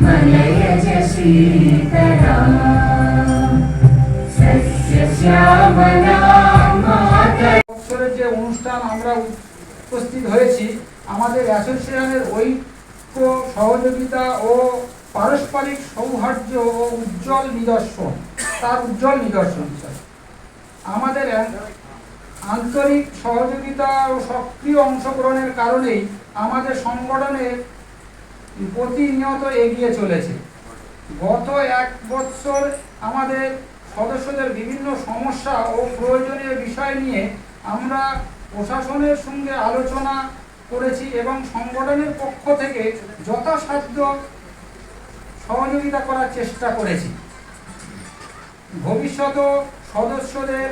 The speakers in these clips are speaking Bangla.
मलयज सीतराम सस्य श्यामला বছরের যে অনুষ্ঠান আমরা উপস্থিত হয়েছি, আমাদের অ্যাসোসিয়েশনের ঐক্য, সহযোগিতা ও পারস্পরিক সৌহার্দ্য ও উজ্জ্বল নিদর্শন, তার উজ্জ্বল নিদর্শন। আমাদের আন্তরিক সহযোগিতা ও সক্রিয় অংশগ্রহণের কারণেই আমাদের সংগঠনের প্রতিনিয়ত এগিয়ে চলেছে। গত 1 বছর আমাদের সদস্যদের বিভিন্ন সমস্যা ও প্রয়োজনীয় বিষয় নিয়ে আমরা প্রশাসনের সঙ্গে আলোচনা করেছি এবং সংগঠনের পক্ষ থেকে যথাসাধ্য সহযোগিতা করার চেষ্টা করেছি। ভবিষ্যতেও সদস্যদের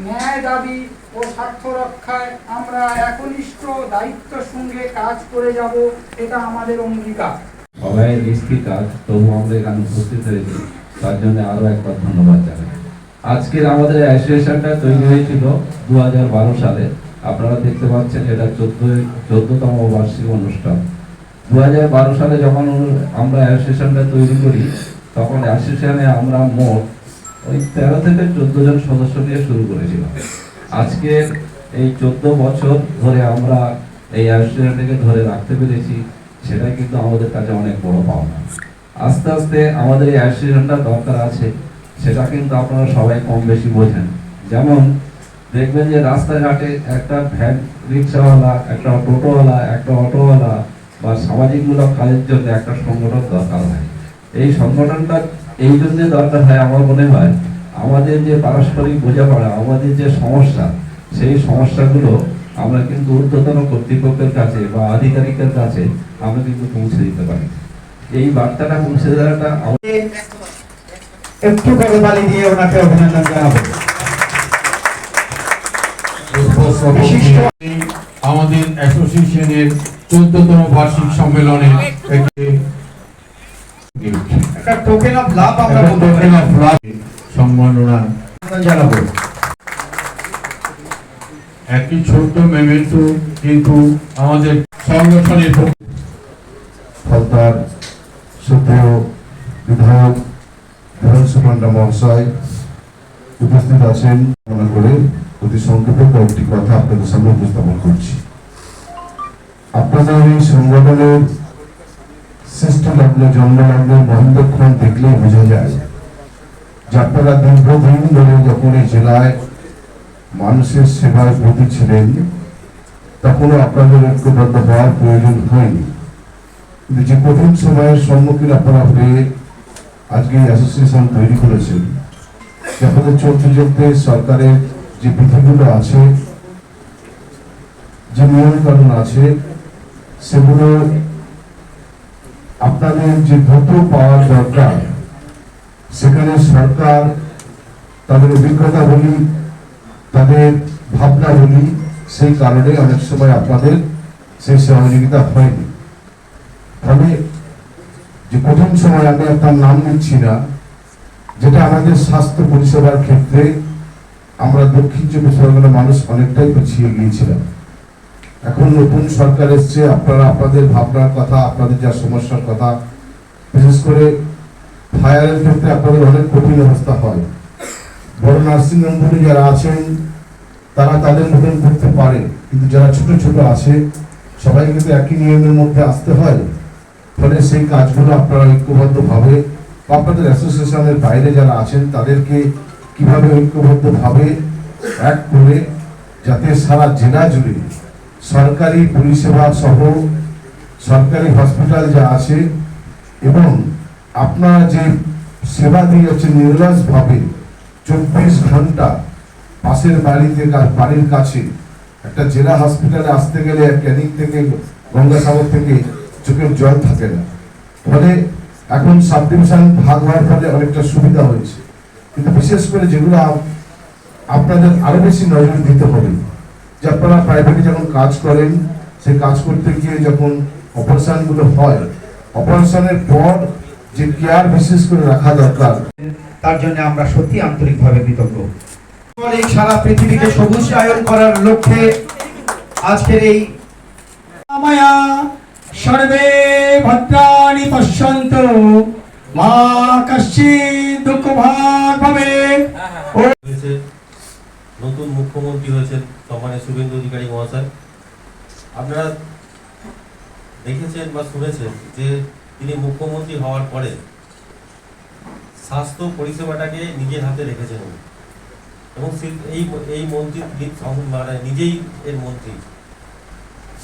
ন্যায় দাবি ও স্বার্থ রক্ষায় আমরা একনিষ্ঠ দায়িত্বের সঙ্গে কাজ করে যাব, এটা আমাদের অঙ্গীকার। সবাই রিস্কি কাজ, তবু আমরা এখানে উপস্থিত হয়েছি, তার জন্য আরো একবার ধন্যবাদ জানাই। আজকের আমাদের অ্যাসোসিয়েশনটা তৈরি হয়েছিল 2012 সালে। আপনারা দেখতে পাচ্ছেন এটা 14তম বার্ষিক অনুষ্ঠান। 2012 সালে যখন আমরা অ্যাসোসিয়েশনটা তৈরি করি, তখন অ্যাসোসিয়েশনে আমরা মোট ওই 13 থেকে 14 জন সদস্য নিয়ে শুরু করেছিলাম। আজকের এই 14 বছর ধরে আমরা এই অ্যাসোসিয়েশনটাকে ধরে রাখতে পেরেছি, সেটাই কিন্তু আমাদের কাছে অনেক বড় পাওনা। আস্তে আস্তে আমাদের এই অ্যাসোসিয়েশনটা দরকার আছে, সেটা কিন্তু আপনারা সবাই কম বেশি বোঝেন। যেমন দেখবেন যে রাস্তাঘাটে একটা ভ্যান রিক্সাওয়ালা, একটা টোটোওয়ালা, একটা অটোওয়ালা বা সামাজিকমূলক কাজের জন্য একটা সংগঠন দরকার হয়। এই সংগঠনটা এই জন্য দরকার হয়, আমার মনে হয় আমাদের যে পারস্পরিক বোঝাপড়া, আমাদের যে সমস্যা, সেই সমস্যাগুলো আমরা কিন্তু ঊর্ধ্বতন কর্তৃপক্ষের কাছে বা আধিকারিকের কাছে আমরা কিন্তু পৌঁছে দিতে পারি। এই বার্তাটা পৌঁছে দেওয়াটা একটু করে বালি দিয়ে ওনাকে অভিনন্দন জানাবো। আমাদের অ্যাসোসিয়েশনের 14তম বার্ষিক সম্মেলনে একটা টোকেন অফ লাভ আমরা সম্মাননা জানাবো। একটি ছোট্ট মেমেন্টো, কিন্তু আমাদের সংগঠনের ফলতার সুপ্রিয় বিধায়ক সুপান্ডা মহাশয় উপস্থিত আছেন, মনে করে অতি সংক্ষেপে কয়েকটি কথা আপনাদের সামনে উপস্থাপন করছি। আপনাদের এই সংগঠনের সৃষ্টি লগ্নে, জন্ম লগ্নে মহেন্দ্রক্ষণ দেখলেই বোঝা যায় যে আপনারা দীর্ঘদিন ধরে যখন এই জেলায় মানুষের সেবায় ব্রতী ছিলেন, তখনও আপনাদের ঐক্যবদ্ধ হওয়ার প্রয়োজন হয়নি। কিন্তু যে কঠিন সময়ের সম্মুখীন আপনারা হয়ে আজকে অ্যাসোসিয়েশন তৈরি করেছেন, আপনাদের চলতে চলতে সরকারের যে বিধিগুলো আছে, যে নিয়ম কানুন আছে, সেগুলো আপনাদের যে দ্রুত পাওয়ার দরকার, সেখানে সরকার তাদের অভিজ্ঞতা বলি, তাদের ভাবনা বলি, সেই কারণে অনেক সময় আপনাদের সেই সহযোগিতা হয়নি। ফলে যে কঠিন সময়, আমি আপনার নাম নিচ্ছি না, যেটা আমাদের স্বাস্থ্য পরিষেবার ক্ষেত্রে আমরা দক্ষিণ 24 পরগনার মানুষ অনেকটাই পিছিয়ে গিয়েছিলাম। এখন নতুন সরকার এসছে, আপনারা আপনাদের ভাবনার কথা, আপনাদের যা সমস্যার কথা, বিশেষ করে ফায়ারের ক্ষেত্রে আপনাদের অনেক কঠিন অবস্থা হয়। বড় নার্সিংহোমগুলি যারা আছেন তারা তাদের মতন করতে পারে, কিন্তু যারা ছোট ছোট আছে সবাই কিন্তু একই নিয়মের মধ্যে আসতে হয়। ফলে সেই কাজগুলো আপনারা ঐক্যবদ্ধভাবে, আপনাদের অ্যাসোসিয়েশনের বাইরে যারা আছেন তাদেরকে কিভাবে ঐক্যবদ্ধভাবে এক করে, যাতে সারা জেলা জুড়ে সরকারি পরিষেবা সহ সরকারি হসপিটাল যা আছে এবং আপনারা যে সেবা দিয়ে যাচ্ছেন নির্লসভাবে 24 ঘন্টা পাশের বাড়ির কাছে একটা জেলা হসপিটালে আসতে গেলে ক্যানিং থেকে, গঙ্গাসাগর থেকে চোখের জল থাকে না। ফলে এখন সাব ডিভিশন ভাগ হওয়ার ফলে অনেকটা সুবিধা হয়েছে, কিন্তু বিশেষ করে যেগুলো আপনাদের আরো বেশি নজর দিতে হবে, যে আপনারা প্রাইভেটে যখন কাজ করেন, সেই কাজ করতে গিয়ে যখন অপারেশন গুলো হয়, অপারেশনের পর যে কেয়ার বিশেষ করে রাখা দরকার, তার জন্য আমরা সত্যি আন্তরিকভাবে কৃতজ্ঞ। সারা পৃথিবীকে সবুজায়ন করার লক্ষ্যে আজকের এই মায়া সর্বে ভদ্রাণি পশ্যন্ত মা কশ্চিৎ দুঃখ ভাগ ভবেৎ। হয়েছে, নতুন মুখ্যমন্ত্রী হয়েছেন সম্মানীয় শুভেন্দু অধিকারী মহাশয়। আপনারা দেখেছেন বা শুনেছেন যে তিনি মুখ্যমন্ত্রী হওয়ার পরে স্বাস্থ্য পরিষেবাটাকে নিজের হাতে রেখেছেন উনি। এবং এই মন্ত্রী মানে নিজেই এর মন্ত্রী,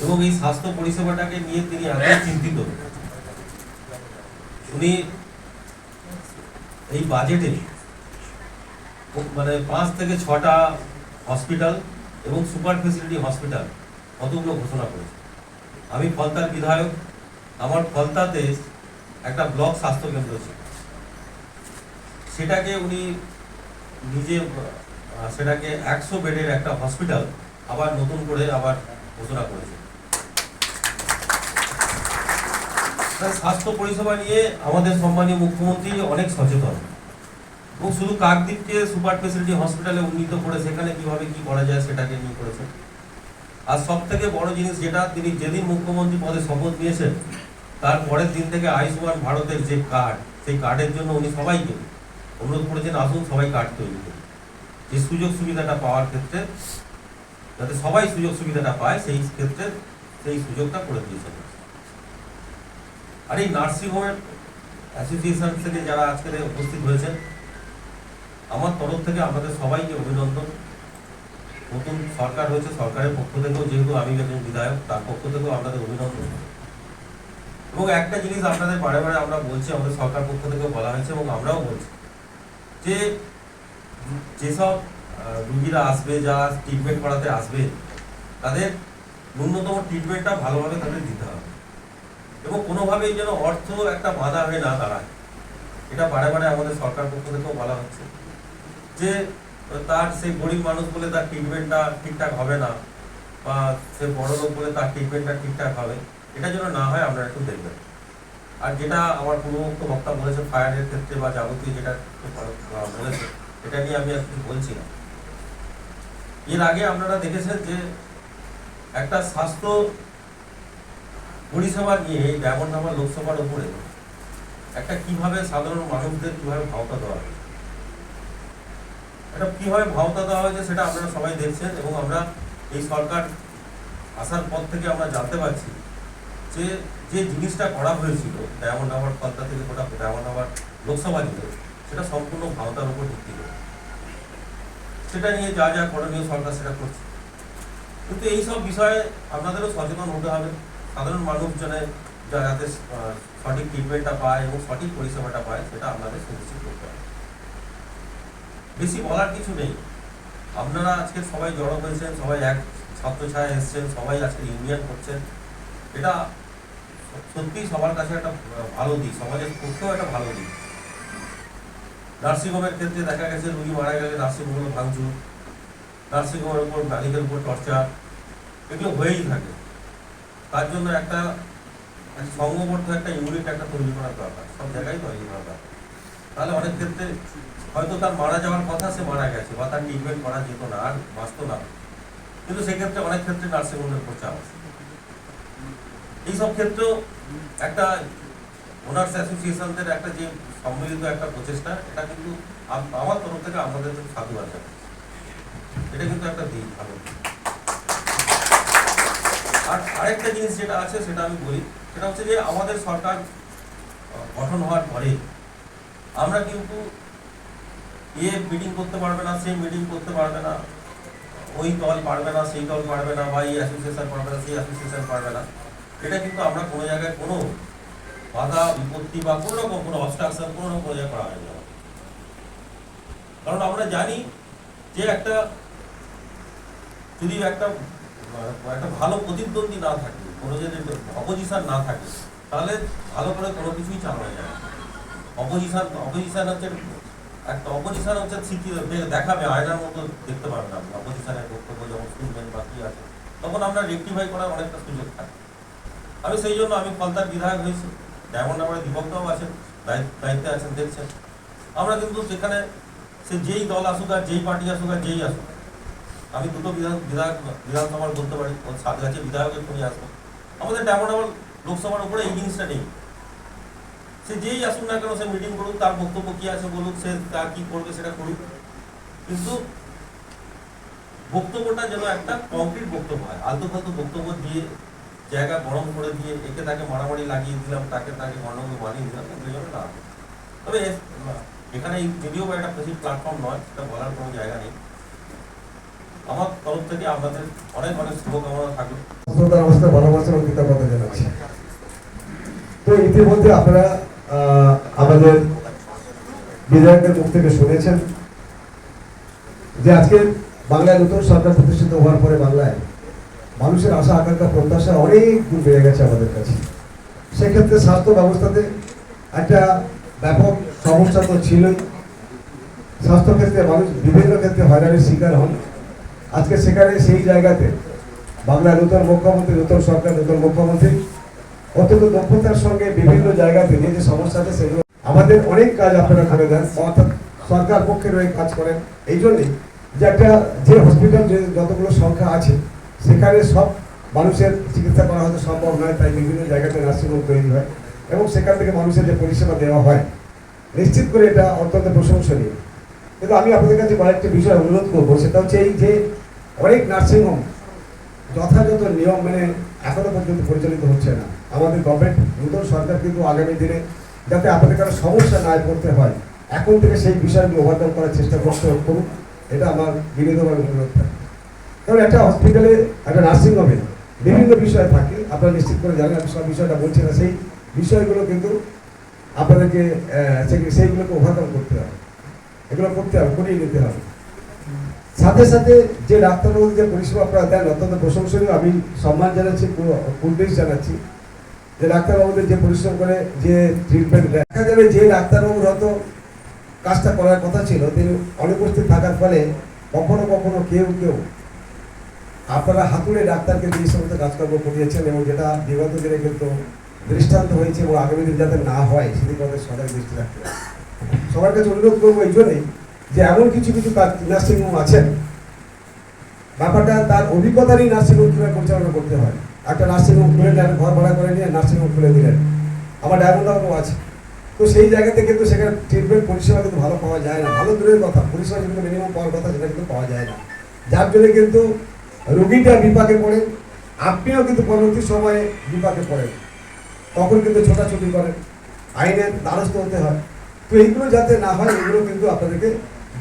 এবং এই স্বাস্থ্য পরিষেবাটাকে নিয়ে তিনি এত চিন্তিত। উনি এই বাজেটে মানে 5 থেকে 6টা হসপিটাল এবং সুপার ফেসিলিটি হসপিটাল কতগুলো ঘোষণা করেছে। আমি ফলতার বিধায়ক, আমার ফলতাতে একটা ব্লক স্বাস্থ্য কেন্দ্র ছিল, সেটাকে উনি নিজে সেটাকে 100 বেডের একটা হসপিটাল আবার নতুন করে আবার ঘোষণা করেছে। স্বাস্থ্য পরিষেবা নিয়ে আমাদের সম্মানীয় মুখ্যমন্ত্রী অনেক সচেতন, এবং শুধু কাকদ্বীপকে সুপার ফেসিলিটি হসপিটালে উন্নীত করে সেখানে কিভাবে কি করা যায় সেটাকে নিয়ে করেছেন। আর সব থেকে বড় জিনিস যেটা, তিনি যেদিন মুখ্যমন্ত্রী পদে শপথ নিয়েছেন তার পরের দিন থেকে আয়ুষ্মান ভারতের যে কার্ড, সেই কার্ডের জন্য উনি সবাইকে অনুরোধ করেছেন আসুন সবাই কার্ড তৈরি করি, যে সুযোগ সুবিধাটা পাওয়ার ক্ষেত্রে যাতে সবাই সুযোগ সুবিধাটা পায় সেই ক্ষেত্রে সেই সুযোগটা করে দিয়েছেন। আর এই নার্সিংহোমের অ্যাসোসিয়েশন থেকে যারা আজকে উপস্থিত হয়েছেন, আমার তরফ থেকে আপনাদের সবাইকে অভিনন্দন। নতুন সরকার হয়েছে, সরকারের পক্ষ থেকেও, যেহেতু আমি একজন বিধায়ক তার পক্ষ থেকেও আপনাদের অভিনন্দন। এবং একটা জিনিস আপনাদের বারে বারে আমরা বলছি, আমাদের সরকার পক্ষ থেকেও বলা হয়েছে এবং আমরাও বলছি যে যেসব রুগীরা আসবে, যারা ট্রিটমেন্ট করাতে আসবে, তাদের ন্যূনতম ট্রিটমেন্টটা ভালোভাবে তাদের দিতে হবে, এবং কোনোভাবেই যেন অর্থ একটা বাধা হয়ে না দাঁড়ায়। এটা বারে বারে আমাদের সরকার পক্ষ থেকেও বলা হচ্ছে যে তার সেই গরিব মানুষ বলে তার ট্রিটমেন্টটা ঠিকঠাক হবে না, বা সে বড় লোক বলে তার ট্রিটমেন্টটা ঠিকঠাক হবে, এটা যেন না হয় আপনারা একটু দেখবেন। আর যেটা আমার পূর্ববর্তী বক্তা বলেছে ফায়ারের ক্ষেত্রে বা যাবতীয় যেটা বলেছে, এটা নিয়ে আমি আর কিছু বলছি না। এর আগে আপনারা দেখেছেন যে একটা স্বাস্থ্য পরিষেবা নিয়ে ডায়মন্ড হারবার লোকসভার উপরে একটা কিভাবে সাধারণ মানুষদের কিভাবে ভাওতা দেওয়া হয়, এটা কিভাবে ভাওতা দেওয়া হয়েছে সেটা আপনারা সবাই দেখছেন। এবং আমরা এই সরকার আসার পর থেকে আমরা জানতে পারছি যে যে জিনিসটা করা হয়েছিল ডায়মন্ড হারবার ফলতা থেকে গোটা ডায়মন্ড হারবার লোকসভা জুড়ে, সেটা সম্পূর্ণ ভাওতার উপর ভিত্তি করে, সেটা নিয়ে যা যা করণীয় সরকার সেটা করছে। কিন্তু এইসব বিষয়ে আপনাদেরও সচেতন হতে হবে, সাধারণ মানুষজনের যাতে সঠিক ট্রিটমেন্টটা পায় এবং সঠিক পরিষেবাটা পায় সেটা আপনাদের সুনিশ্চিত করতে হবে। বেশি বলার কিছু নেই, আপনারা আজকে সবাই জড়ো হয়েছেন, সবাই এক ছত্রছায়ায় এসছেন, সবাই আজকে ইউনিয়ন করছেন, এটা সত্যিই সবার কাছে একটা ভালো দিক, সমাজের পক্ষেও একটা ভালো দিক। নার্সিংহোমের ক্ষেত্রে দেখা গেছে রুগী মারা গেলে নার্সিংহোমের ভাঙচুর, নার্সিংহোমের উপর মালিকের উপর টর্চার, এগুলো হয়েই থাকে। তার জন্য একটা সংঘবদ্ধ একটা ইউনিট একটা তৈরি করার দরকার, সব জায়গায় তৈরি করার দরকার। তাহলে অনেক ক্ষেত্রে হয়তো তার মারা যাওয়ার কথা, সে মারা গেছে বা তার ট্রিটমেন্ট করা যেত না, আর বাঁচত না, কিন্তু সেক্ষেত্রে অনেক ক্ষেত্রে নার্সিংহোমের উপর চাপ আছে। এইসব ক্ষেত্রেও একটা ওনার্স অ্যাসোসিয়েশনদের একটা যে সম্মিলিত একটা প্রচেষ্টা, এটা কিন্তু আমার তরফ থেকে আমাদের সাধুবাদ জানাই, এটা কিন্তু একটা দিক ভালো। আর আরেকটা জিনিস যেটা আছে সেটা আমি বলি, সেটা হচ্ছে যে আমাদের সরকার গঠন হওয়ার পরে আমরা কিন্তু মিটিং করতে পারবে না, সেই মিটিং করতে পারবে না, ওই দল পারবে না, সেই দল পারবে না, বা এই অ্যাসোসিয়েশন পারবে না, সেই অ্যাসোসিয়েশন পারবে না, এটা কিন্তু আমরা কোনো জায়গায় কোনো বাধা বিপত্তি বা কোনো রকম কোনো অবস্ট্রাকশন কোনো রকম জায়গায় করা হয়নি। কারণ আমরা জানি যে একটা যদি একটা ভালো প্রতিদ্বন্দ্বী না থাকে, কোনো যদি অপোজিশন না থাকে, তাহলে ভালো করে কোনো কিছুই চালানো যায় না। অপোজিশন হচ্ছে একটা অপোজিশন হচ্ছে শিখিয়ে দেখাবে, আয়নার মতো দেখতে পারবেন আপনি অপোজিশনের বক্তব্য যখন শুনবেন বা কি আছে, তখন আমরা রেকটিফাই করার অনেকটা সুযোগ থাকে। আমি সেই জন্য আমি ফলতার বিধায়ক হয়েছি, ডায়মন্ড হারবারে দীপকদাও আছেন, দায়িত্বে আছেন, দেখছেন। আমরা কিন্তু সেখানে সে যেই দল আসুক আর যেই পার্টি আসুক আর যেই আসুক, আমি দুটো বিধানসভার বলতে পারি, সাত গাছে বিধায়ক এক্ষুনি আসবো। আমাদের ডায়মন্ড হারবার লোকসভার উপরে এই জিনিসটা নেই, সে যেই আসুক না কেন, সে মিটিং করুক, তার বক্তব্য কি আছে বলুক, সে তার কি করবে সেটা করুক, কিন্তু বক্তব্যটা যেন একটা কংক্রিট বক্তব্য হয়। আলতু ফালতু বক্তব্য দিয়ে জায়গা গরম করে দিয়ে একে তাকে মারামারি লাগিয়ে দিলাম, তাকে গণ্ডগোল বানিয়ে দিলাম, দুজনে না। তবে এখানে এই ভিডিও বা একটা প্রেসিড প্ল্যাটফর্ম নয়, সেটা বলার কোনো জায়গা নেই। আমার তরফ থেকে আপনাদের অনেক অনেক শুভকামনা থাকলো। সুস্থতার অবস্থা ভালোবাসা এবং কৃতজ্ঞতা জানাচ্ছি। তো ইতিমধ্যে আপনারা আমাদের বিধায়কের মুখ থেকে শুনেছেন যে আজকে বাংলায় নতুন সরকার প্রতিষ্ঠিত হওয়ার পরে বাংলায় মানুষের আশা আকাঙ্ক্ষা প্রত্যাশা অনেক দূর বেড়ে গেছে আমাদের কাছে। সেক্ষেত্রে স্বাস্থ্য ব্যবস্থাতে একটা ব্যাপক সমস্যা তো ছিলই। স্বাস্থ্যক্ষেত্রে মানুষ বিভিন্ন ক্ষেত্রে হয়রানির শিকার হন। আজকে সেখানে সেই জায়গাতে বাংলার নতুন মুখ্যমন্ত্রী, নতুন সরকার, নতুন মুখ্যমন্ত্রী অত্যন্ত দক্ষতার সঙ্গে বিভিন্ন জায়গাতে যে যে সমস্যা আছে সেগুলো আমাদের অনেক কাজ আপনারা করে দেন, অর্থাৎ সরকার পক্ষের হয়ে কাজ করেন। এই জন্যই যে একটা যে হসপিটাল যে যতগুলো সংখ্যা আছে সেখানে সব মানুষের চিকিৎসা করা হয়তো সম্ভব নয়, তাই বিভিন্ন জায়গাতে নার্সিংহোম তৈরি হয় এবং সেখান থেকে মানুষের যে পরিষেবা দেওয়া হয় নিশ্চিত করে এটা অত্যন্ত প্রশংসনীয়। কিন্তু আমি আপনাদের কাছে কয়েকটি বিষয় অনুরোধ করবো, সেটা হচ্ছে এই যে অনেক নার্সিংহোম যথাযথ নিয়ম মেনে এখনো পর্যন্ত পরিচালিত হচ্ছে না। আমাদের গভর্নমেন্ট, নতুন সরকার কিন্তু আগামী দিনে যাতে আপনাদের কারো সমস্যা না পড়তে হয় এখন থেকে সেই বিষয়গুলো ওভারকাম করার চেষ্টা করুন, এটা আমার বিনীতভাবে অনুরোধ থাকে। কারণ একটা হসপিটালে, একটা নার্সিংহোমে বিভিন্ন বিষয় থাকে, আপনারা নিশ্চিত করে জানেন, আমি সব বিষয়টা বলছি না, সেই বিষয়গুলো কিন্তু আপনাদেরকে সেইগুলোকে ওভারকাম করতে হবে, এগুলো করতে হবে, করিয়ে নিতে হবে। সাথে সাথে যে ডাক্তারবাবু যে পরিষেবা আপনারা দেন অত্যন্ত প্রশংসনীয়, আমি সম্মান জানাচ্ছি, উদ্দেশ্য জানাচ্ছি যে ডাক্তারবাবুদের যে পরিশ্রম করে যে ট্রিটমেন্ট দেখা যাবে যে ডাক্তারবাবুর হয়তো কাজটা করার কথা ছিল তিনি অনুপস্থিত থাকার ফলে কখনো কখনো কেউ আপনারা হাতুড়ে ডাক্তারকে দিয়ে সমস্ত কাজকর্ম করিয়েছেন এবং যেটা বিগত দিনে কিন্তু দৃষ্টান্ত হয়েছে এবং আগামী দিন যাতে না হয় সেদিকে আমাদের সজাগ দৃষ্টি রাখতে হবে। সবার কাছে অনুরোধ করবো এই জন্যই যে এমন কিছু নার্সিংহোম আছেন ব্যাপারটা তার অভিজ্ঞতারই নার্সিংহোম কীভাবে পরিচালনা করতে হয়। একটা নার্সিংহোম খুলে নেন, ঘর ভাড়া করে নিয়ে নার্সিংহোম খুলে দিলেন, আমার ডায়মন্ড হারবারও আছে, তো সেই জায়গাতে কিন্তু সেখানে ট্রিটমেন্ট পরিষেবা কিন্তু ভালো পাওয়া যায় না। ভালো দূরের কথা, পরিষেবা কিন্তু মিনিমাম পাওয়ার কথা সেটা কিন্তু পাওয়া যায় না, যার জন্য কিন্তু রোগীটা বিপাকে পড়ে, আপনিও কিন্তু পরবর্তী সময়ে বিপাকে পড়েন, তখন কিন্তু ছোটাছুটি করেন, আইনের দ্বারস্থ হতে হয়। তো এইগুলো যাতে না হয় এগুলো কিন্তু আপনাদেরকে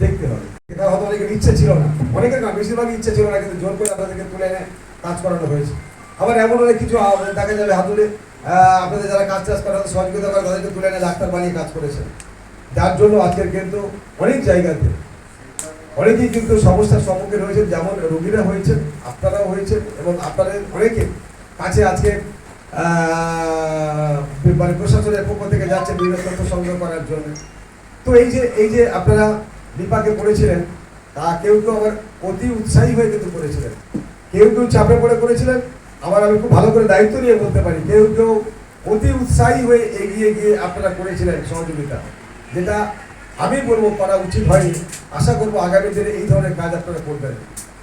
দেখতে হবে। এটা হয়তো অনেকের ইচ্ছে ছিল না, অনেকের না বেশিরভাগই ইচ্ছে ছিল না, কিন্তু জোর করে আপনাদেরকে তুলে এনে কাজ করানো হয়েছে। আবার এমন অনেক কিছু দেখা যাবে হাতুড়ে আপনাদের যারা কাজ করা সহযোগিতা করে তাদেরকে তুলে এনে ডাক্তার বানিয়ে কাজ করেছেন, যার জন্য আজকের কিন্তু অনেক জায়গাতে অনেকেই কিন্তু সমস্যার সম্মুখীন হয়েছেন, যেমন রোগীরা হয়েছেন, আপনারাও হয়েছেন এবং আপনাদের অনেকে কাছে আজকে মানে প্রশাসনের পক্ষ থেকে যাচ্ছে বিভিন্ন তথ্য সংগ্রহ করার জন্য। তো এই যে আপনারা বিপাকে পড়েছিলেন তা কেউ আবার অতি উৎসাহী হয়ে কিন্তু করেছিলেন, কেউ চাপে পড়ে করেছিলেন, আবার আমি খুব ভালো করে দায়িত্ব নিয়ে বলতে পারি কেউ অতি উৎসাহী হয়ে এগিয়ে গিয়ে আপনারা করেছিলেন সহযোগিতা, যেটা আমি বলবো করা উচিত হয়নি। আশা করবো আগামী দিনে এই ধরনের কাজ আপনারা করবেন।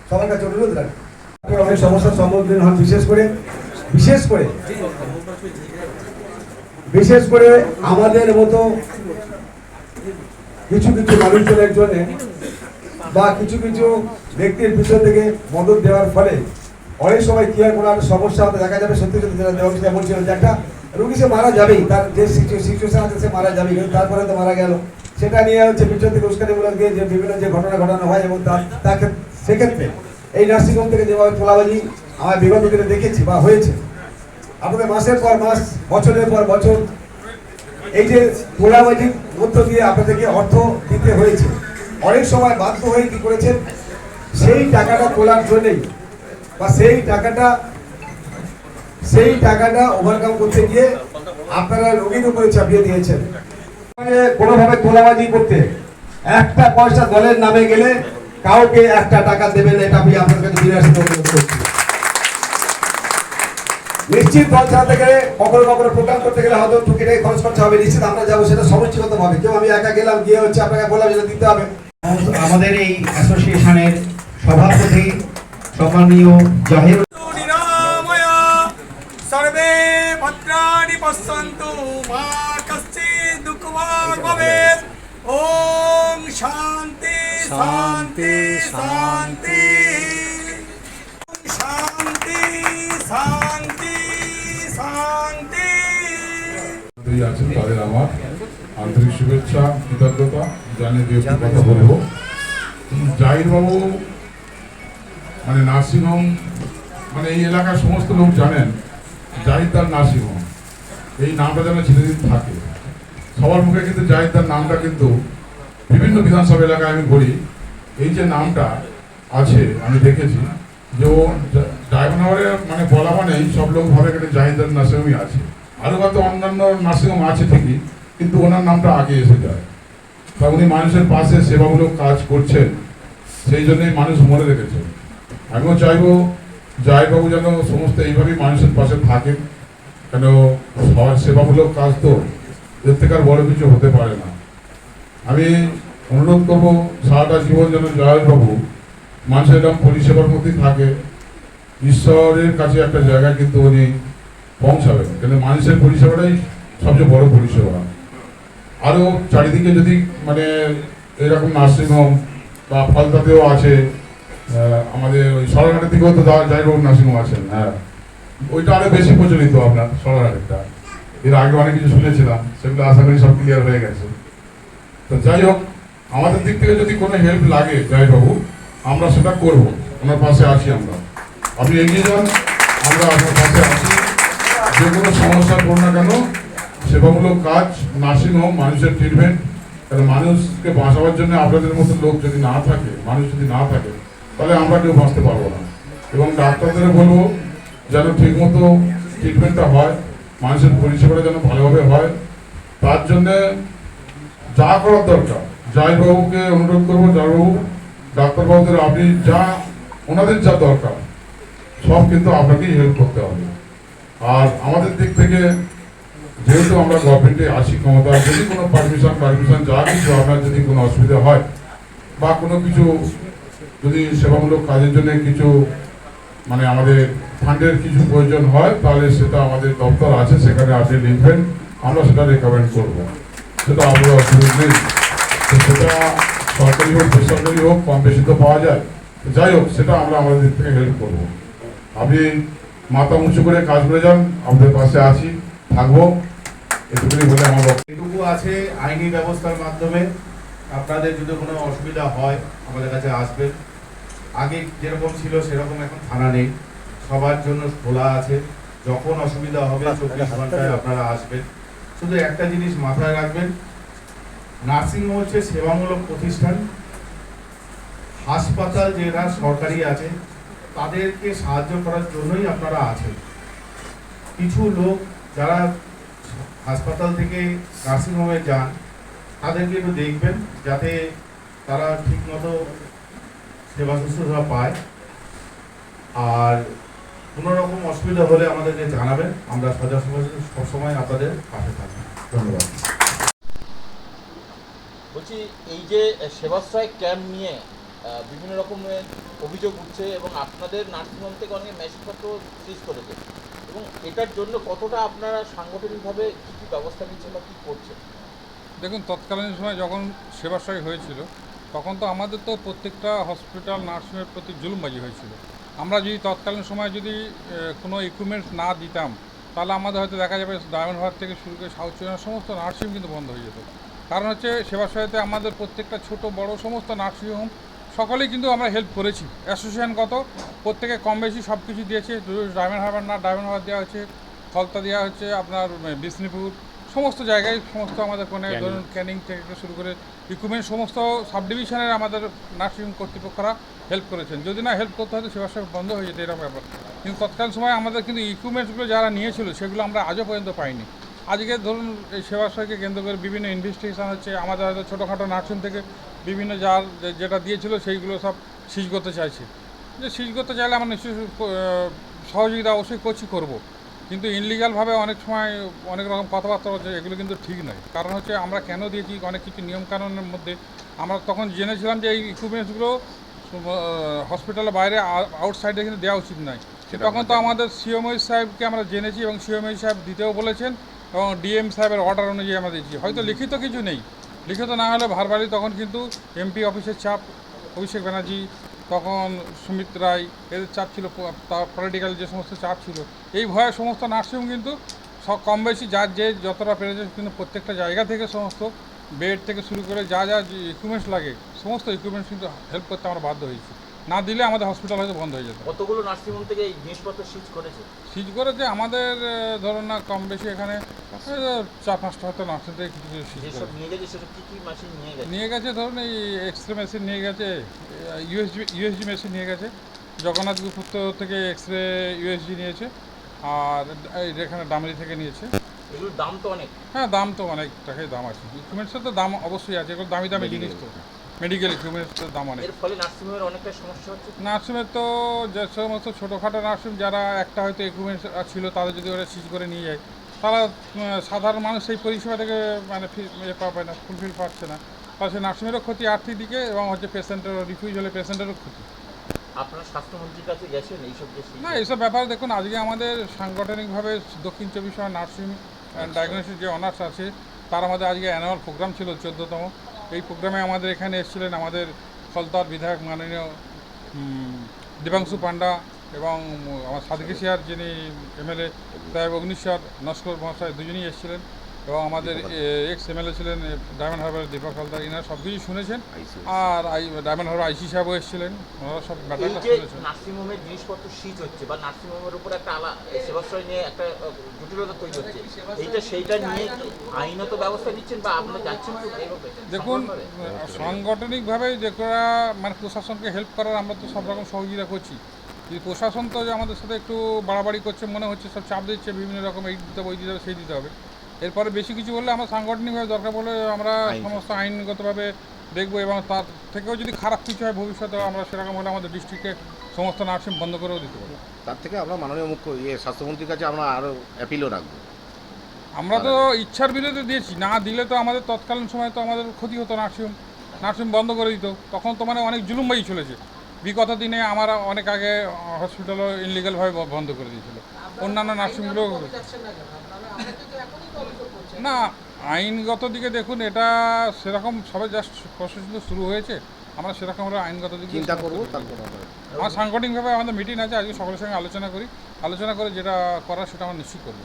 সবার কাছে অনুরোধ রাখি, অনেক সমস্যার সম্মুখীন হন, বিশেষ করে আমাদের মতো কিছু মানুষজনের জন্য বা কিছু ব্যক্তির পিছন থেকে মদত দেওয়ার ফলে অনেক সময় কি হয়, কোনো একটা সমস্যা হতে দেখা যাবে, সত্যি যেমন ছিল যে একটা রোগী সে মারা যাবেই, তার যে সিচুয়েশন আছে সে মারা যাবেই, কিন্তু তারপরে তো মারা গেল, সেটা নিয়ে হচ্ছে পিছন থেকে উস্কানিমূলক দিয়ে যে বিভিন্ন যে ঘটনা ঘটানো হয় এবং তাকে সেক্ষেত্রে এই নার্সিংহোম থেকে যেভাবে তোলাবাজি আমার বিগত দিনে দেখেছি বা হয়েছে, আপনাদের মাসের পর মাস, বছরের পর বছর এই যে তোলাবাজির মধ্য দিয়ে আপনাদেরকে অর্থ দিতে হয়েছে, অনেক সময় বাধ্য হয়ে কি করেছেন সেই টাকাটা তোলার জন্যই বা সেই টাকাটা ওভারকাম করতে গিয়ে আপনারা রোগীর উপরে চাপিয়ে দিয়েছেন। কোনোভাবে তোলাবাজি করতে একটা পয়সা দলের নামে গেলে কাউকে একটা টাকা দেবেন, এটা আমি আপনাদের কাছে বিরাসিত অনুরোধ করছি। নিশ্চিত দল চালাতে গেলে কখনো প্রোগ্রাম করতে গেলে হয়তো টুকিটাই খরচ করতে হবে, নিশ্চিত আমরা যাবো, সেটা সমষ্টিগত ভাবে, কেউ আমি একা গেলাম গিয়ে হচ্ছে আপনাকে বললাম যেটা দিতে হবে। আমাদের এই অ্যাসোসিয়েশনের সভাপতি সম্মানীয় জাহির সর্বে ভদ্রাণি পশ্যন্তু মা কশ্চিৎ ভবেৎ। ওম শান্তি শান্তি শান্তি। শান্তি শান্তি শান্তি। আছেন তাদের আমার আন্তরিক শুভেচ্ছা কৃতজ্ঞতা জানিয়ে দিয়ে একটু কথা বলবো। জাহির বাবু মানে নার্সিংহোম, মানে এই এলাকার সমস্ত লোক জানেন জাহিরদার নার্সিংহোম, এই নামটা যেন চিরদিন থাকে সবার মুখে। কিন্তু জাহিরদার নামটা কিন্তু বিভিন্ন বিধানসভা এলাকায় আমি বলি, এই যে নামটা আছে আমি দেখেছি যে ও ডায়মন্ডহাওয়ারে মানে বলা মানেই সব লোক ভাবে এখানে জাহিরদার নার্সিংহোমই আছে। আরও হয়তো অন্যান্য নার্সিংহোম আছে ঠিকই, কিন্তু ওনার নামটা আগে এসে যায়। তা উনি মানুষের পাশে সেবামূলক কাজ করছেন, সেই জন্যই মানুষ মনে রেখেছেন। আমিও চাইবো জাহিরবাবু যেন সমস্ত এইভাবেই মানুষের পাশে থাকেন, কেন সবার সেবামূলক কাজ তো এর থেকে আর বড় কিছু হতে পারে না। আমি অনুরোধ করবো সারাটা জীবন যেন জাহিরবাবু মানুষের এরকম পরিষেবার মধ্যেই থাকে, ঈশ্বরের কাছে একটা জায়গায় কিন্তু উনি পৌঁছাবেন, কেন মানুষের পরিষেবাটাই সবচেয়ে বড় পরিষেবা। আরও চারিদিকে যদি মানে এরকম নার্সিংহোম বা ফলতাতেও আছে, আমাদের ওই সরারঘাটের দিকেও তো জাহিরবাবু নার্সিংহোম আছেন, হ্যাঁ ওইটা আরও বেশি প্রচলিত আপনার সরারঘাটেরটা। এর আগে অনেক কিছু শুনেছিলাম, সেগুলো আশা করি সব ক্লিয়ার হয়ে গেছে। তো যাই হোক, আমাদের দিক থেকে যদি কোনো হেল্প লাগে জাহিরবাবু, আমরা সেটা করবো, ওনার পাশে আছি আমরা। আপনি এগিয়ে যান, আমরা আপনার পাশে আছি। যে কোনো সমস্যা করুন না কেন, সেবামূলক কাজ, নার্সিংহোম, মানুষের ট্রিটমেন্ট, কারণ মানুষকে বাঁচাবার জন্য আপনাদের মতো লোক যদি না থাকে, মানুষ যদি না থাকে, তাহলে আমরা কেউ বাঁচতে পারবো না। এবং ডাক্তারদেরও বলবো যেন ঠিকমতো ট্রিটমেন্টটা হয়, মানুষের পরিষেবাটা যেন ভালোভাবে হয়। তার জন্যে যা করার দরকার জাহিরবাবুকে অনুরোধ করবো, জাহিরবাবু ডাক্তারবাবুদের আপনি যা ওনাদের যা দরকার সব কিন্তু আপনাকেই হেল্প করতে হবে। আর আমাদের দিক থেকে যেহেতু আমরা গভর্নমেন্টে আছি ক্ষমতা, যদি কোনো পারমিশন যা কিছু আপনার যদি কোনো অসুবিধা হয় বা কোনো কিছু যদি সেবামূলক কাজের জন্য কিছু মানে আমাদের ফান্ডের কিছু প্রয়োজন হয়, তাহলে সেটা আমাদের দপ্তর আছে, সেখানে আপনি লিখবেন, আমরা সেটা রেকমেন্ড করবো। সেটা আপনার অসুবিধা নেই, সেটা সরকারি হোক বেসরকারি হোক কম বেশি তো পাওয়া যায়। যাই হোক, সেটা আমরা আমাদের দিক থেকে হেল্প করবো। আপনি মাথা উঁচু করে কাজ করে যান, আমাদের পাশে আছি, থাকবো, এটুকুনি বলে আমার এটুকু আছে। আইনি ব্যবস্থার মাধ্যমে আপনাদের যদি কোনো অসুবিধা হয় আমাদের কাছে আসবেন। আগে যেরকম ছিল সেরকম এখন থানা নেই, সবার জন্য খোলা আছে। যখন অসুবিধা হবে 24 ঘন্টায় আপনারা আসবেন। শুধু একটা জিনিস মাথায় রাখবেন, নার্সিংহোম হচ্ছে সেবামূলক প্রতিষ্ঠান। হাসপাতাল যেটা সরকারি আছে তাদেরকে সাহায্য করার জন্যই আপনারা আছেন। কিছু লোক যারা হাসপাতাল থেকে নার্সিংহোমে যান তাদেরকে একটু দেখবেন যাতে তারা ঠিকমতো সেবা শুশ্রূষা পায়। আর কোনো রকম অসুবিধা হলে আমাদেরকে জানাবেন, আমরা সবসময় আপনাদের পাশে থাকবো। ধন্যবাদ। বলছি, এই যে সেবাশ্রয় ক্যাম্প নিয়ে বিভিন্ন রকমের অভিযোগ উঠছে এবং আপনাদের নার্সিংহোম থেকে অনেক মেশিনপত্র সিজ করেছে, এবং এটার জন্য কতটা আপনারা সাংগঠনিকভাবে কী কী ব্যবস্থা নিচ্ছেন বা কী করছেন? দেখুন, তৎকালীন সময় যখন সেবাশ্রয় হয়েছিল তখন তো আমাদের তো প্রত্যেকটা হসপিটাল নার্সিংয়ের প্রতি জুলুমবাজি হয়েছিল। আমরা যদি তৎকালীন সময় যদি কোনো ইকুইপমেন্টস না দিতাম, তাহলে আমাদের হয়তো দেখা যাবে ডায়মন্ড হাওয়ার থেকে শুরু করে সাউথ চীনের সমস্ত নার্সিং কিন্তু বন্ধ হয়ে যেত। কারণ হচ্ছে সেবাশ্রয়তে আমাদের প্রত্যেকটা ছোট বড় সমস্ত নার্সিংহোম সকলেই কিন্তু আমরা হেল্প করেছি। অ্যাসোসিয়েশনগত প্রত্যেকে কম বেশি সব কিছু দিয়েছে। ডায়মন্ড হারবার না ডায়মন্ড হারবার দেওয়া হচ্ছে, ফলতা দেওয়া হচ্ছে, আপনার বিষ্ণুপুর সমস্ত জায়গায় সমস্ত আমাদের কোনো ধরুন ক্যানিং থেকে শুরু করে ইকুইপমেন্ট সমস্ত সাব ডিভিশনের আমাদের নার্সিং কর্তৃপক্ষরা হেল্প করেছেন। যদি না হেল্প করতে হয়তো সেবাশ্রয় বন্ধ হয়ে যেত এরকম ব্যাপার। কিন্তু তৎকালীন সময় আমাদের কিন্তু ইকুইপমেন্টসগুলো যারা নিয়েছিল সেগুলো আমরা আজও পর্যন্ত পাইনি। আজকে ধরুন এই সেবাশ্রয়কে কেন্দ্র করে বিভিন্ন ইনভেস্টিগেশন হচ্ছে, আমাদের হয়তো ছোটোখাটো নার্সিং থেকে বিভিন্ন যার যেটা দিয়েছিল সেইগুলো সব সিজ করতে চাইছে। যে সিজ করতে চাইলে আমরা নিশ্চয়ই সহযোগিতা অবশ্যই করবো, কিন্তু ইনলিগালভাবে অনেক সময় অনেক রকম কথাবার্তা হচ্ছে, এগুলো কিন্তু ঠিক নয়। কারণ হচ্ছে আমরা কেন দিয়েছি, অনেক কিছু নিয়মকানুনের মধ্যে আমরা তখন জেনেছিলাম যে এই ইকুইপমেন্টসগুলো হসপিটালের বাইরে আউটসাইডে কিন্তু দেওয়া উচিত নয়। তখন তো আমাদের সিএমও সাহেবকে আমরা জেনেছি এবং সিএমও সাহেব দিতেও বলেছেন এবং ডিএম সাহেবের অর্ডার অনুযায়ী আমরা দিচ্ছি। হয়তো লিখিত কিছু নেই, লিখিত না হলে ভারবালি তখন কিন্তু এমপি অফিসের চাপ, অভিষেক ব্যানার্জি, তখন সুমিত রায়, এদের চাপ ছিল, তার পলিটিক্যাল যে সমস্ত চাপ ছিল, এই ভয়ে সমস্ত নার্সিংহোম কিন্তু সব কম বেশি যার যে যতটা পেরেছে কিন্তু প্রত্যেকটা জায়গা থেকে সমস্ত বেড থেকে শুরু করে যা যা ইকুইপমেন্টস লাগে সমস্ত ইকুইপমেন্টস কিন্তু হেল্প করতে আমরা বাধ্য হয়েছি। না দিলে আমাদের হসপিটাল হয়তো বন্ধ হয়ে যেত। কতগুলো নার্সিংহোম থেকে এই জিনিসপত্র সিজ করেছে? সিজ করেছে আমাদের ধরুন না কম বেশি এখানে 4-5টা হয়তো নার্সিং থেকে কিছু কিছু সিজ যেসব নিয়ে গেছে সেসব কী কী মেশিন নিয়ে গেছে? নিয়ে গেছে ধরুন এই এক্সরে মেশিন নিয়ে গেছে, ইউএসজি মেশিন নিয়ে গেছে, জগন্নাথ গুপ্ত থেকে এক্সরে ইউএসজি নিয়েছে, আর এখানে ডামরি থেকে নিয়েছে। এগুলোর দাম তো অনেক। হ্যাঁ, দাম তো অনেক টাকাই দাম আছে, ইকুইপমেন্টসের তো দাম অবশ্যই আছে, এগুলো দামি দামি জিনিস তো, মেডিকেল ইকুইপমেন্টসের দাম অনেক। এর ফলে নার্সিংহোমের অনেকটা সমস্যা হচ্ছে। নার্সিংহোমের তো যে সমস্ত ছোটোখাটো নার্সিং যারা একটা হয়তো ইকুইপমেন্টস ছিল তাদের যদি ওরা সিজ করে নিয়ে যায়, তারা সাধারণ মানুষ সেই পরিষেবা থেকে মানে পাবে না, ফুলফিল পাচ্ছে না, তাহলে সেই নার্সিংয়েরও ক্ষতি আর্থিক দিকে এবং হচ্ছে পেশেন্টেরও, রিফিউজ হলে পেশেন্টেরও ক্ষতি। আপনারা স্বাস্থ্যমন্ত্রীর কাছে গেছেন এইসব যে? না, এইসব ব্যাপারে দেখুন আজকে আমাদের সাংগঠনিকভাবে দক্ষিণ 24 পরগনা নার্সিং অ্যান্ড ডায়াগনোসিস যে অনার্স আছে তার আমাদের আজকে অ্যানুয়াল প্রোগ্রাম ছিল 14তম। এই প্রোগ্রামে আমাদের এখানে এসেছিলেন আমাদের ফলতার বিধায়ক মাননীয় দেবাংশু পান্ডা এবং আমার সাদকেশিয়ার যিনি এমএলএ সাহেব অগ্নিশ্বর নস্কর মহাশয়, দুজনেই এসেছিলেন, এবং আমাদের এক্স এমএলএ ছিলেন ডায়মন্ড হারবার দীপক হালদার, এনারা সব কিছু শুনেছেন, আর ডায়মন্ড হারবার আইসি সাহেবও এসেছিলেন, ওনারা সব ব্যাপারটা শুনেছেন। নার্সিংহোমের জিনিসপত্র সিজ হচ্ছে বা নার্সিংহোমের উপর একটা সেবাশ্রয় নিয়ে একটা জটিলতা তৈরি হচ্ছে, সেইটা নিয়ে আইনত ব্যবস্থা নিচ্ছেন বা আপনারা যাচ্ছেন? দেখুন, সাংগঠনিকভাবে যেটা মানে প্রশাসনকে হেল্প করার আমরা তো সব রকম সহযোগিতা করছি, যদি প্রশাসন তো আমাদের সাথে একটু বাড়াবাড়ি করছে মনে হচ্ছে, সব চাপ দিচ্ছে বিভিন্ন রকম, এই দিতে হবে, ওই দিতে হবে, সেই দিতে হবে, এরপরে বেশি কিছু বললে আমরা সাংগঠনিকভাবে দরকার পড়লে আমরা সমস্ত আইনগতভাবে দেখবো, এবং তার থেকেও যদি খারাপ কিছু হয় ভবিষ্যতে আমরা সেরকম হলে আমাদের ডিস্ট্রিক্টে সমস্ত নার্সিং বন্ধ করেও দিতে পারবো। তার থেকে আমরা মাননীয় স্বাস্থ্যমন্ত্রীর কাছে আমরা আরও অ্যাপিলও রাখবো। আমরা তো ইচ্ছার বিরুদ্ধে দিয়েছি, না দিলে তো আমাদের তৎকালীন সময় তো আমাদের ক্ষতি হতো, নার্সিং বন্ধ করে দিত, তখন তো মানে অনেক জুলুমবাজি চলেছে। বিগত দিনে আমরা অনেক আগে হসপিটালও ইনলিগালভাবে বন্ধ করে দিয়েছিল, অন্যান্য নার্সিংগুলো। না, আইনগত দিকে দেখুন এটা সেরকম সবাই জাস্ট প্রসেস তো শুরু হয়েছে, আমরা সেরকম আইনগত দিকে চিন্তা করবো। আমার সাংগঠনিকভাবে আমাদের মিটিং আছে, আজকে সকলের সঙ্গে আলোচনা করে যেটা করার সেটা আমরা নিশ্চিত করবো।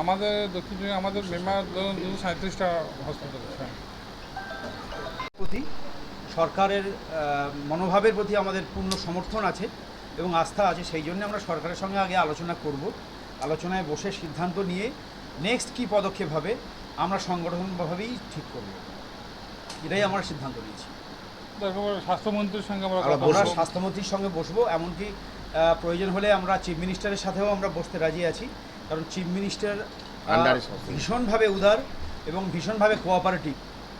আমাদের দক্ষিণ আমাদের মেম্বার ধরুন 237টা হসপিটাল আছে। প্রতি সরকারের মনোভাবের প্রতি আমাদের পূর্ণ সমর্থন আছে এবং আস্থা আছে, সেই জন্য আমরা সরকারের সঙ্গে আগে আলোচনা করব, আলোচনায় বসে সিদ্ধান্ত নিয়ে নেক্সট কী পদক্ষেপ হবে আমরা সংগঠনভাবেই ঠিক করব, এটাই আমরা সিদ্ধান্ত নিয়েছি। স্বাস্থ্যমন্ত্রীর সঙ্গে আমরা স্বাস্থ্যমন্ত্রীর সঙ্গে বসবো, এমনকি প্রয়োজন হলে আমরা চিফ মিনিস্টারের সাথেও আমরা বসতে রাজি আছি, কারণ চিফ মিনিস্টার ভীষণভাবে উদার এবং ভীষণভাবে কোঅপারেটিভ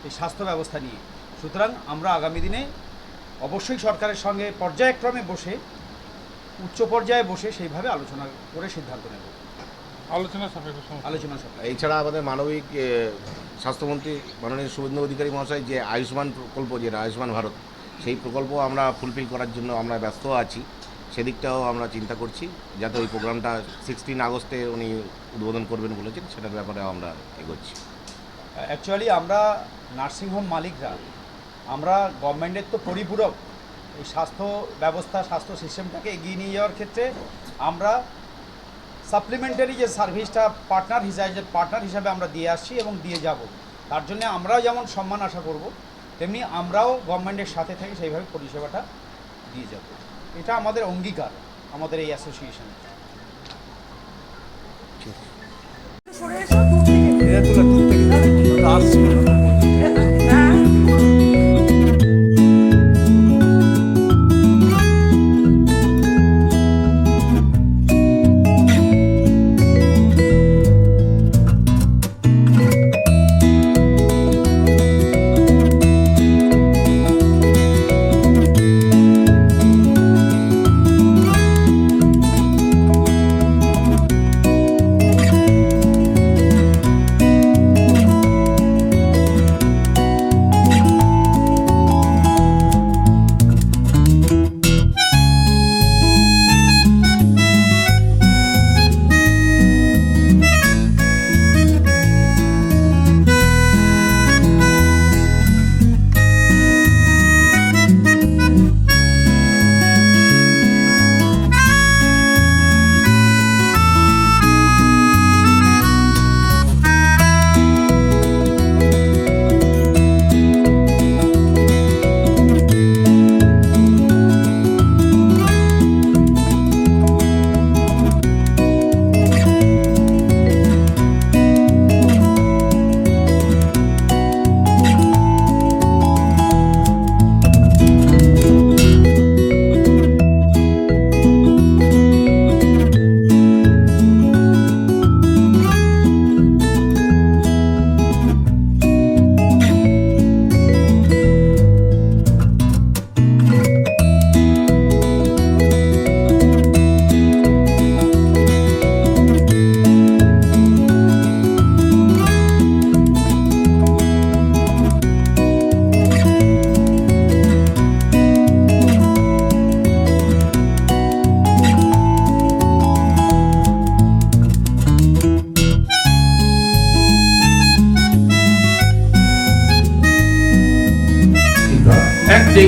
এই স্বাস্থ্য ব্যবস্থা নিয়ে। সুতরাং আমরা আগামী দিনে অবশ্যই সরকারের সঙ্গে পর্যায়ক্রমে বসে, উচ্চ পর্যায়ে বসে সেইভাবে আলোচনা করে সিদ্ধান্ত নেব। আলোচনা সাপেক্ষে। এছাড়া আমাদের মানবিক স্বাস্থ্যমন্ত্রী মাননীয় শুভেন্দু অধিকারী মহাশয় যে আয়ুষ্মান প্রকল্প, যেটা আয়ুষ্মান ভারত, সেই প্রকল্প আমরা ফুলফিল করার জন্য আমরা ব্যস্ত আছি, সেদিকটাও আমরা চিন্তা করছি, যাতে ওই প্রোগ্রামটা 16 আগস্টে উনি উদ্বোধন করবেন বলেছেন, সেটার ব্যাপারে আমরা এগোচ্ছি। অ্যাকচুয়ালি আমরা নার্সিংহোম মালিকরা, আমরা গভর্নমেন্টের তো পরিপূরক, এই স্বাস্থ্য ব্যবস্থা, স্বাস্থ্য সিস্টেমটাকে এগিয়ে নিয়ে যাওয়ার ক্ষেত্রে আমরা সাপ্লিমেন্টারি যে সার্ভিসটা পার্টনার হিসাবে আমরা দিয়ে আসছি এবং দিয়ে যাব, তার জন্য আমরাও যেমন সম্মান আশা করব, তেমনি আমরাও গভর্নমেন্টের সাথে থেকে সেইভাবে পরিষেবাটা দিয়ে যাব, এটা আমাদের অঙ্গীকার আমাদের এই অ্যাসোসিয়েশনের।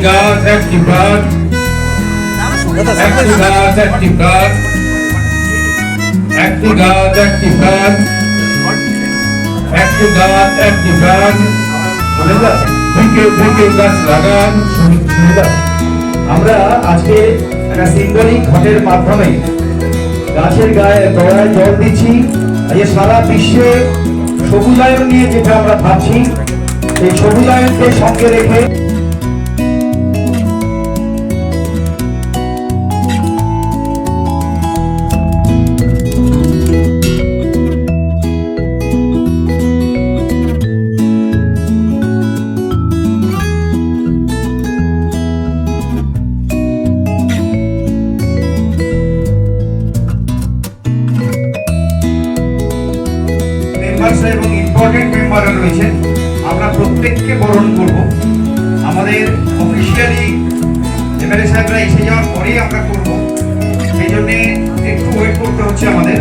গাছ একটি প্রাণ, একটি গাছ একটি প্রাণ, একটি গাছ একটি প্রাণ, একটি গাছ একটি প্রাণ, দিকে দিকে গাছ লাগান। আমরা আজকে একটা সিম্বলিক ঘটের মাধ্যমে গাছের গায়ে গোড়ায় জল দিচ্ছি। আজকে সারা বিশ্বে সবুজায়ন নিয়ে যেটা আমরা ভাবছি, এই সবুজায়নকে সঙ্গে রেখে এবং ইম্পর্টেন্ট মেম্বাররা রয়েছেন, আমরা প্রত্যেককে বরণ করব। আমাদের অফিসিয়ালি এমএলএ সাহেবরা এসে যাওয়ার পরেই আমরা করব, সেই জন্যে একটু ওয়েট করতে হচ্ছে আমাদের।